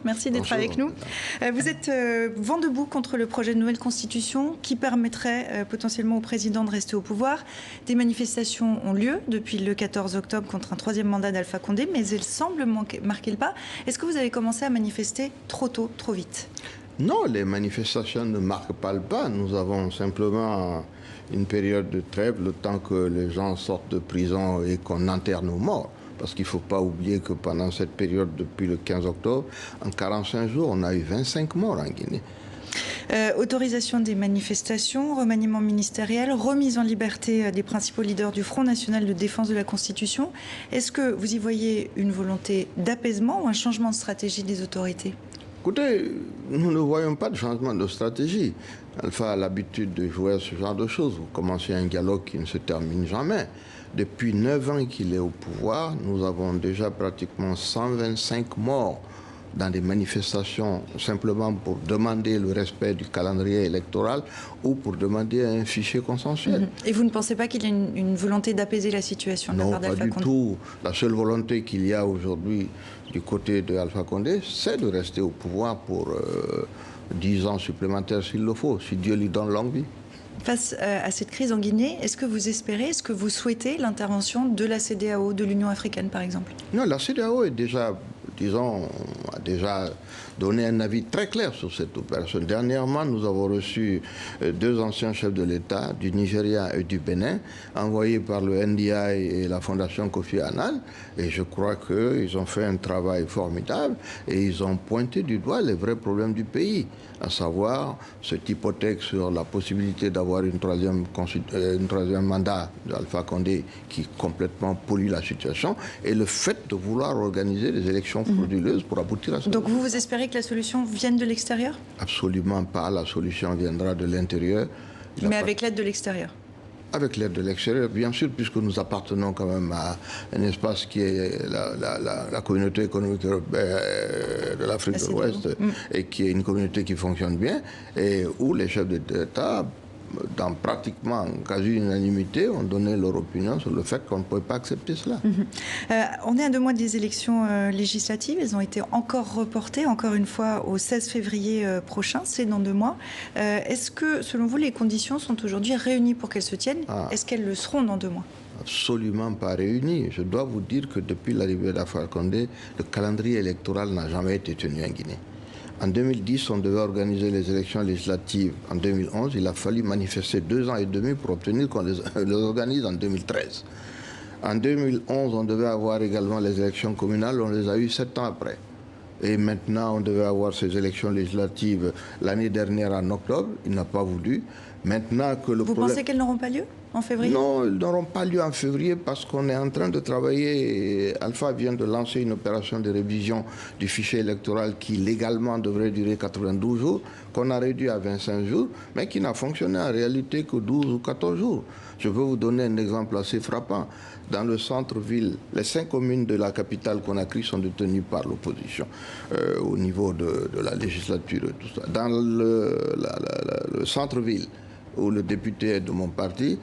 Merci d'être avec nous. Vous êtes vent debout contre le projet de nouvelle constitution qui permettrait potentiellement au président de rester au pouvoir. Des manifestations ont lieu depuis le 14 octobre contre un troisième mandat d'Alpha Condé, mais elles semblent marquer le pas. Est-ce que vous avez commencé à manifester trop tôt, trop vite? Non, les manifestations ne marquent pas le pas. Nous avons simplement une période de trêve, le temps que les gens sortent de prison et qu'on enterre nos morts. Parce qu'il ne faut pas oublier que pendant cette période, depuis le 15 octobre, en 45 jours, on a eu 25 morts en Guinée. Autorisation des manifestations, remaniement ministériel, remise en liberté des principaux leaders du Front national de défense de la Constitution. Est-ce que vous y voyez une volonté d'apaisement ou un changement de stratégie des autorités? Écoutez, nous ne voyons pas de changement de stratégie. Alpha a l'habitude de jouer à ce genre de choses. Vous commencez un dialogue qui ne se termine jamais. Depuis 9 ans qu'il est au pouvoir, nous avons déjà pratiquement 125 morts dans des manifestations simplement pour demander le respect du calendrier électoral ou pour demander un fichier consensuel. Et vous ne pensez pas qu'il y a une volonté d'apaiser la situation de la part d'Alpha Condé? Non, pas du tout. La seule volonté qu'il y a aujourd'hui du côté de Alpha Condé, c'est de rester au pouvoir pour 10 ans supplémentaires s'il le faut, si Dieu lui donne longue vie. Face à cette crise en Guinée, est-ce que vous espérez, est-ce que vous souhaitez l'intervention de la CEDEAO, de l'Union africaine par exemple? Non, la CEDEAO est déjà, disons, a déjà donné un avis très clair sur cette opération. Dernièrement, nous avons reçu 2 anciens chefs de l'État du Nigeria et du Bénin, envoyés par le NDI et la Fondation Kofi Annan. Et je crois qu'ils ont fait un travail formidable et ils ont pointé du doigt les vrais problèmes du pays, à savoir cette hypothèque sur la possibilité d'avoir une troisième mandat d'Alpha Condé qui complètement pollue la situation et le fait de vouloir organiser des élections frauduleuses pour aboutir à ça. Donc vous espérez que la solution vienne de l'extérieur? Absolument pas. La solution viendra de l'intérieur. Mais avec l'aide de l'extérieur? Avec l'aide de l'extérieur, bien sûr, puisque nous appartenons quand même à un espace qui est la communauté économique de l'Afrique de l'Ouest et qui est une communauté qui fonctionne bien et où les chefs d'État, dans pratiquement quasi-unanimité, ont donné leur opinion sur le fait qu'on ne pouvait pas accepter cela. On est à 2 mois des élections législatives. Elles ont été encore reportées, encore une fois, au 16 février prochain. C'est dans 2 mois. Est-ce que, selon vous, les conditions sont aujourd'hui réunies pour qu'elles se tiennent? Est-ce qu'elles le seront dans 2 mois? Absolument pas réunies. Je dois vous dire que depuis l'arrivée d'Alpha Condé, le calendrier électoral n'a jamais été tenu en Guinée. En 2010, on devait organiser les élections législatives. En 2011, il a fallu manifester 2 ans et demi pour obtenir qu'on les organise en 2013. En 2011, on devait avoir également les élections communales. On les a eues 7 ans après. Et maintenant, on devait avoir ces élections législatives l'année dernière en octobre. Il n'a pas voulu. Maintenant que Vous pensez qu'elles n'auront pas lieu en février? Non, elles n'auront pas lieu en février parce qu'on est en train de travailler. Alpha vient de lancer une opération de révision du fichier électoral qui légalement devrait durer 92 jours, qu'on a réduit à 25 jours, mais qui n'a fonctionné en réalité que 12 ou 14 jours. Je peux vous donner un exemple assez frappant. Dans le centre-ville, les 5 communes de la capitale Conakry sont détenues par l'opposition au niveau de la législature et tout ça. Dans le centre-ville, où le député est de mon parti,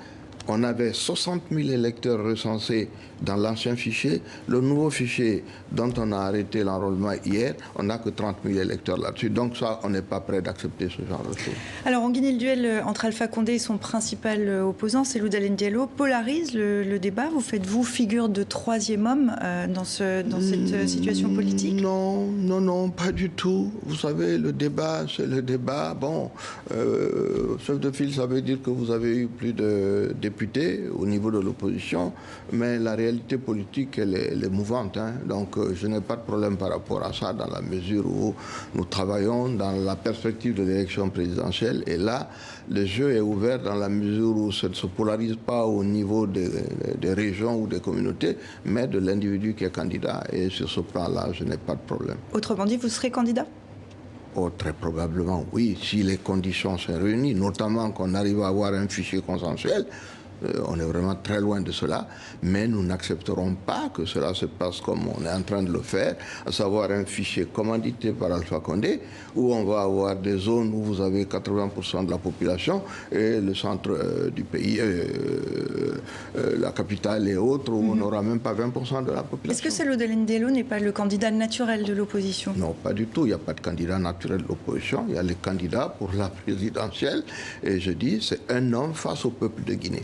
on avait 60 000 électeurs recensés dans l'ancien fichier. Le nouveau fichier dont on a arrêté l'enrôlement hier, on n'a que 30 000 électeurs là-dessus. Donc ça, on n'est pas prêt d'accepter ce genre de choses. Alors en Guinée, le duel entre Alpha Condé et son principal opposant, Cellou Dalein Diallo, polarise le débat. Vous faites-vous figure de 3e homme dans cette situation politique? Non, pas du tout. Vous savez, le débat, c'est le débat. Bon, chef de file, ça veut dire que vous avez eu plus de députés au niveau de l'opposition, mais la réalité politique, elle est mouvante. Donc, je n'ai pas de problème par rapport à ça, dans la mesure où nous travaillons dans la perspective de l'élection présidentielle. Et là, le jeu est ouvert dans la mesure où ça ne se polarise pas au niveau des régions ou des communautés, mais de l'individu qui est candidat. Et sur ce plan-là, je n'ai pas de problème. Autrement dit, vous serez candidat? Oh, très probablement, oui, si les conditions sont réunies, notamment qu'on arrive à avoir un fichier consensuel. On est vraiment très loin de cela, mais nous n'accepterons pas que cela se passe comme on est en train de le faire, à savoir un fichier commandité par Alpha Condé, où on va avoir des zones où vous avez 80% de la population et le centre du pays, la capitale et autres, où on n'aura même pas 20% de la population. Est-ce que Cellou Dalein Diallo n'est pas le candidat naturel de l'opposition? Non, pas du tout. Il n'y a pas de candidat naturel de l'opposition. Il y a les candidats pour la présidentielle. Et je dis, c'est un homme face au peuple de Guinée.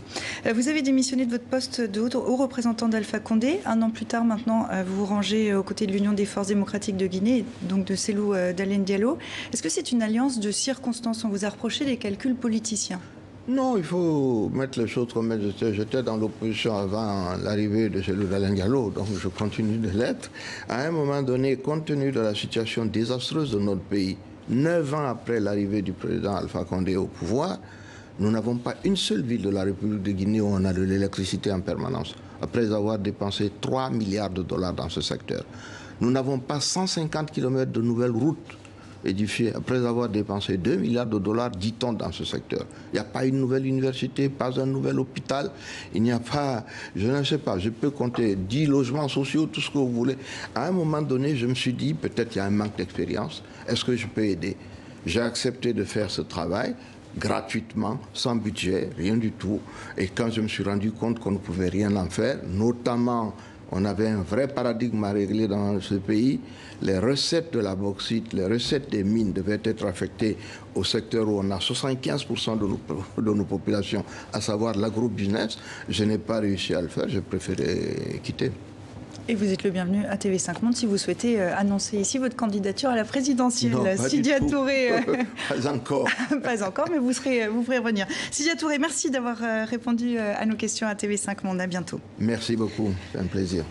Vous avez démissionné de votre poste de haut représentant d'Alpha Condé. Un an plus tard, maintenant, vous vous rangez aux côtés de l'Union des forces démocratiques de Guinée, donc de Cellou Dalein Diallo. Est-ce que c'est une alliance de circonstances? On vous a reproché des calculs politiciens. Non, il faut mettre les choses comme elles étaient. J'étais dans l'opposition avant l'arrivée de Cellou Dalein Diallo, donc je continue de l'être. À un moment donné, compte tenu de la situation désastreuse de notre pays, 9 ans après l'arrivée du président Alpha Condé au pouvoir, nous n'avons pas une seule ville de la République de Guinée où on a de l'électricité en permanence, après avoir dépensé 3 milliards de dollars dans ce secteur. Nous n'avons pas 150 km de nouvelles routes édifiées, après avoir dépensé 2 milliards de dollars, dit-on, dans ce secteur. Il n'y a pas une nouvelle université, pas un nouvel hôpital, il n'y a pas, je ne sais pas, je peux compter 10 logements sociaux, tout ce que vous voulez. À un moment donné, je me suis dit, peut-être il y a un manque d'expérience, est-ce que je peux aider? J'ai accepté de faire ce travail gratuitement, sans budget, rien du tout. Et quand je me suis rendu compte qu'on ne pouvait rien en faire, notamment, on avait un vrai paradigme à régler dans ce pays. Les recettes de la bauxite, les recettes des mines devaient être affectées au secteur où on a 75% de nos populations, à savoir l'agro-business. Je n'ai pas réussi à le faire, j'ai préféré quitter. Et vous êtes le bienvenu à TV5 Monde si vous souhaitez annoncer ici votre candidature à la présidentielle. Non, Sidia Touré. Pas encore. Pas encore, mais vous ferez revenir. Sidia Touré, merci d'avoir répondu à nos questions à TV5 Monde. À bientôt. Merci beaucoup, c'est un plaisir.